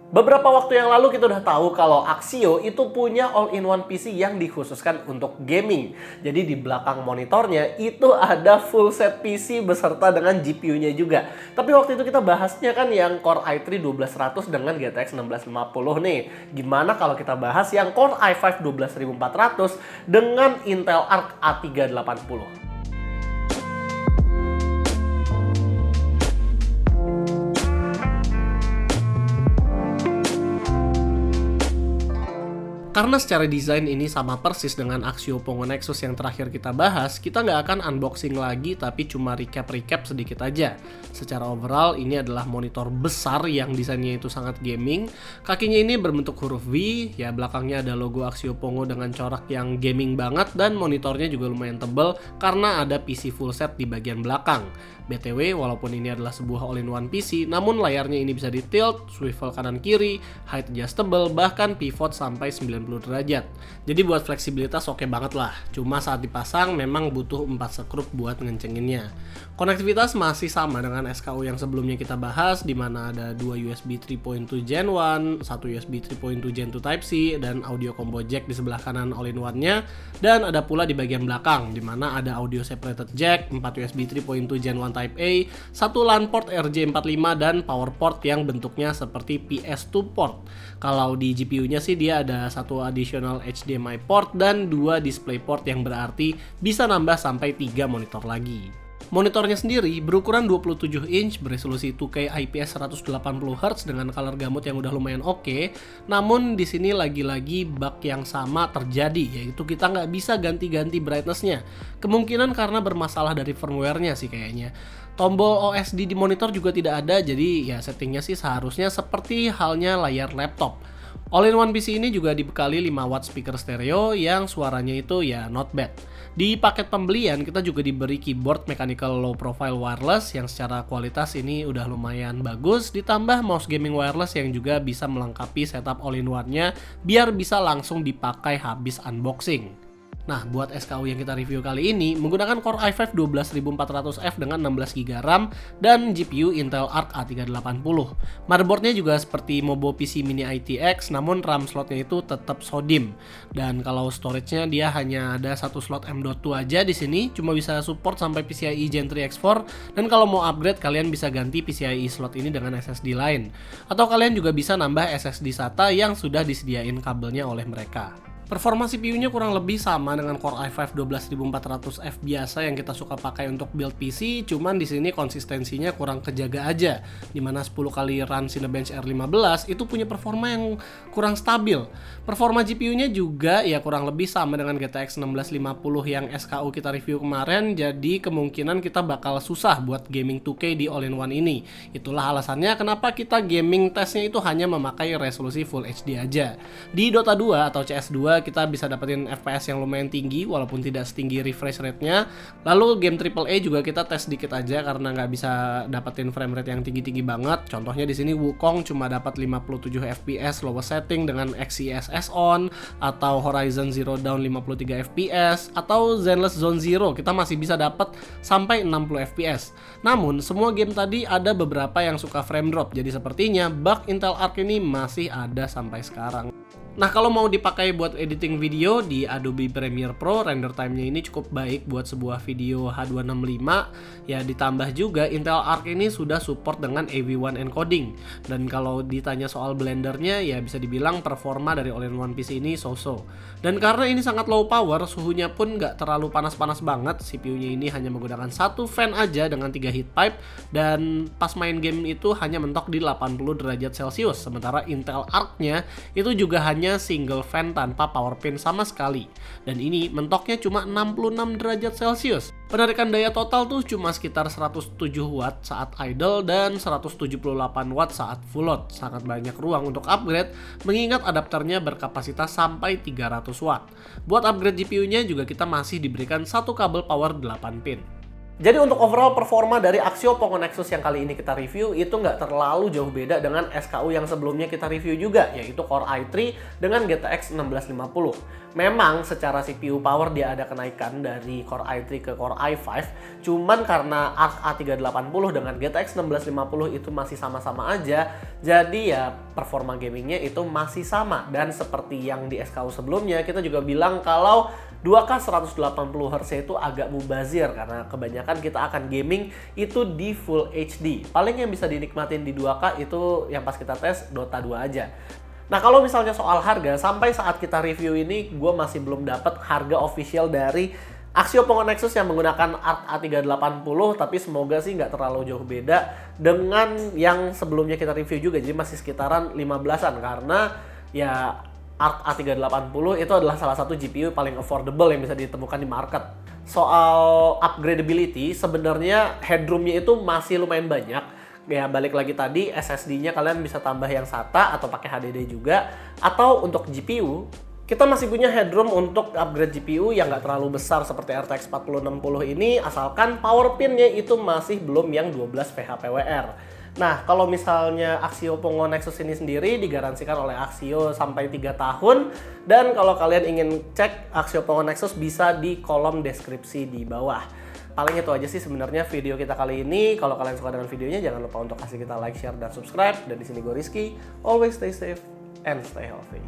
Beberapa waktu yang lalu kita udah tahu kalau Axio itu punya all-in-one PC yang dikhususkan untuk gaming. Jadi di belakang monitornya itu ada full set PC beserta dengan GPU-nya juga. Tapi waktu itu kita bahasnya kan yang Core i3 12100 dengan GTX 1650 nih. Gimana kalau kita bahas yang Core i5 12400 dengan Intel Arc A380? Karena secara desain ini sama persis dengan Axio Pongo Nexus yang terakhir kita bahas, kita nggak akan unboxing lagi tapi cuma recap sedikit aja. Secara overall ini adalah monitor besar yang desainnya itu sangat gaming. Kakinya ini berbentuk huruf V, ya belakangnya ada logo Axio Pongo dengan corak yang gaming banget dan monitornya juga lumayan tebal karena ada PC full set di bagian belakang. BTW, walaupun ini adalah sebuah all-in-one PC, namun layarnya ini bisa di-tilt, swivel kanan-kiri, height adjustable, bahkan pivot sampai 90 derajat. Jadi buat fleksibilitas oke banget lah. Cuma saat dipasang memang butuh 4 skrup buat ngencenginnya. Konektivitas masih sama dengan SKU yang sebelumnya kita bahas, di mana ada 2 USB 3.2 Gen 1, 1 USB 3.2 Gen 2 Type-C, dan audio combo jack di sebelah kanan all-in-one-nya, dan ada pula di bagian belakang, di mana ada audio separated jack, 4 USB 3.2 Gen 1 Type A, 1 LAN port RJ45 dan power port yang bentuknya seperti PS2 port. Kalau di GPU-nya sih dia ada 1 additional HDMI port dan 2 display port yang berarti bisa nambah sampai 3 monitor lagi. Monitornya sendiri berukuran 27 inch beresolusi 2K IPS 180Hz dengan color gamut yang udah lumayan oke. Namun di sini lagi-lagi bug yang sama terjadi, yaitu kita nggak bisa ganti-ganti brightness-nya. Kemungkinan karena bermasalah dari firmware-nya sih kayaknya. Tombol OSD di monitor juga tidak ada, jadi ya settingnya sih seharusnya seperti halnya layar laptop. All-in-one PC ini juga dibekali 5 watt speaker stereo yang suaranya itu ya not bad. Di paket pembelian kita juga diberi keyboard mechanical low profile wireless yang secara kualitas ini udah lumayan bagus, ditambah mouse gaming wireless yang juga bisa melengkapi setup all-in-one-nya biar bisa langsung dipakai habis unboxing. Nah, buat SKU yang kita review kali ini menggunakan Core i5 12400F dengan 16GB RAM dan GPU Intel Arc A380. Motherboardnya juga seperti Mobo PC Mini ITX, namun RAM slotnya itu tetap SODIMM. Dan kalau storage-nya dia hanya ada satu slot M.2 aja di sini, cuma bisa support sampai PCIe Gen 3 X4. Dan kalau mau upgrade kalian bisa ganti PCIe slot ini dengan SSD lain. Atau kalian juga bisa nambah SSD SATA yang sudah disediain kabelnya oleh mereka. Performa CPU-nya kurang lebih sama dengan Core i5 12400F biasa yang kita suka pakai untuk build PC, cuman di sini konsistensinya kurang kejaga aja. Dimana 10 kali run Cinebench R15 itu punya performa yang kurang stabil. Performa GPU-nya juga ya kurang lebih sama dengan GTX 1650 yang SKU kita review kemarin, jadi kemungkinan kita bakal susah buat gaming 2K di all-in-one ini. Itulah alasannya kenapa kita gaming testnya itu hanya memakai resolusi Full HD aja. Di Dota 2 atau CS2 kita bisa dapetin FPS yang lumayan tinggi walaupun tidak setinggi refresh rate-nya. Lalu game AAA juga kita tes dikit aja karena nggak bisa dapetin frame rate yang tinggi-tinggi banget. Contohnya di sini Wukong cuma dapat 57 FPS lowest setting dengan XeSS on, atau Horizon Zero Dawn 53 FPS, atau Zenless Zone Zero kita masih bisa dapat sampai 60 FPS. Namun semua game tadi ada beberapa yang suka frame drop, jadi sepertinya bug Intel Arc ini masih ada sampai sekarang. Nah, kalau mau dipakai buat editing video di Adobe Premiere Pro, render time-nya ini cukup baik buat sebuah video H265. Ya, ditambah juga Intel Arc ini sudah support dengan AV1 encoding. Dan kalau ditanya soal blendernya, ya bisa dibilang performa dari all-in-one PC ini so-so. Dan karena ini sangat low power, suhunya pun nggak terlalu panas-panas banget. CPU-nya ini hanya menggunakan satu fan aja dengan 3 heat pipe. Dan pas main game itu hanya mentok di 80 derajat Celcius. Sementara Intel Arc-nya itu juga hanya single fan tanpa power pin sama sekali. Dan ini mentoknya cuma 66 derajat Celcius. Penarikan daya total tuh cuma sekitar 107 watt saat idle dan 178 watt saat full load. Sangat banyak ruang untuk upgrade mengingat adapternya berkapasitas sampai 300 watt. Buat upgrade GPU-nya juga kita masih diberikan satu kabel power 8 pin. Jadi untuk overall performa dari Axio Poco Nexus yang kali ini kita review itu nggak terlalu jauh beda dengan SKU yang sebelumnya kita review juga, yaitu Core i3 dengan GTX 1650. Memang secara CPU power dia ada kenaikan dari Core i3 ke Core i5, cuman karena Arc A380 dengan GTX 1650 itu masih sama-sama aja, jadi ya performa gamingnya itu masih sama. Dan seperti yang di SKU sebelumnya, kita juga bilang kalau 2K 180Hz itu agak mubazir karena kebanyakan kita akan gaming itu di Full HD. Paling yang bisa dinikmatin di 2K itu yang pas kita tes Dota 2 aja. Nah kalau misalnya soal harga, sampai saat kita review ini gue masih belum dapat harga official dari Axio Poco Nexus yang menggunakan Arc A380, tapi semoga sih nggak terlalu jauh beda dengan yang sebelumnya kita review juga, jadi masih sekitaran 15-an karena ya Arc A380 itu adalah salah satu GPU paling affordable yang bisa ditemukan di market. Soal upgradability, sebenarnya headroomnya itu masih lumayan banyak. Ya balik lagi tadi, SSD-nya kalian bisa tambah yang SATA atau pakai HDD juga. Atau untuk GPU, kita masih punya headroom untuk upgrade GPU yang nggak terlalu besar seperti RTX 4060 ini, asalkan power pin-nya itu masih belum yang 12 VHPWR. Nah, kalau misalnya Axio Poco Nexus ini sendiri digaransikan oleh Axio sampai 3 tahun. Dan kalau kalian ingin cek Axio Poco Nexus bisa di kolom deskripsi di bawah. Paling itu aja sih sebenarnya video kita kali ini. Kalau kalian suka dengan videonya, jangan lupa untuk kasih kita like, share, dan subscribe. Dan di sini gue Rizky. Always stay safe and stay healthy.